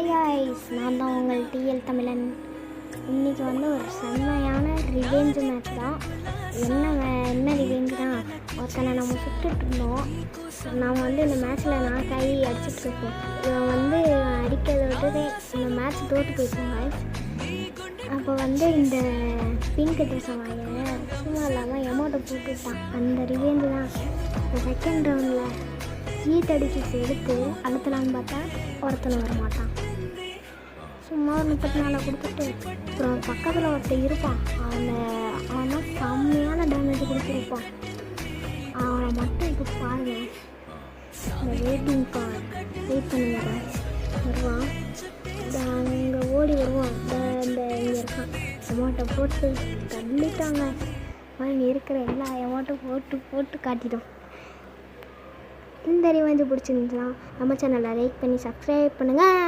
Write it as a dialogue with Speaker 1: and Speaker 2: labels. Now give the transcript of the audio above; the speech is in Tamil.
Speaker 1: ஹாய் காய்ஸ், நான் தான் உங்கள் டிஎல் தமிழன். இன்றைக்கி வந்து ஒரு செம்மையான ரிவெஞ்ச் மேட்ச் தான். என்ன ரிவெஞ்சுனா, ஒருத்தனை நம்ம சுட்டுட்டு இருந்தோம். நாம் வந்து இந்த மேட்ச்சில் நான் கை அடிச்சிட்ருப்போம். இவன் வந்து அடிக்கிறத விட்டுட்டு இந்த மேட்ச் தோற்று போயிட்டோம் காய்ஸ். அப்போ வந்து இந்த பிங்க் ட்ரெஸ்ஸை வாங்க சும்மா இல்லாமல் எமௌண்ட்டை போட்டுட்டான். அந்த ரிவெஞ்சு தான். இந்த செகண்ட் ரவுண்டில் ஹீட் அடிச்சு எடுத்து அழுத்தலான்னு பார்த்தா ஒருத்தனை வர மாட்டான். சும்மா ஒரு 34 கொடுத்துட்டு அப்புறம் பக்கத்தில் ஒருத்தர் இருப்பான். அவன் தான் செம்மையான டேமேஜ் கொடுத்துருப்பான். அவனை மட்டும் இப்போ பாருங்க. இந்த வெயிட்டிங் கார்டு வெயிட் பண்ணுங்க, வருவான். அங்கே ஓடி வருவான். இந்த இங்கே இருக்கான். அமௌண்ட்டை போட்டு தள்ளிட்டாங்க. இங்கே இருக்கிற எல்லா அமௌண்ட்டும் போட்டு காட்டிட்டோம். இந்த ரிவெஞ்ச் பிடிச்சிருந்துச்சுன்னா நம்ம சேனலை லைக் பண்ணி சப்ஸ்கிரைப் பண்ணுங்கள்.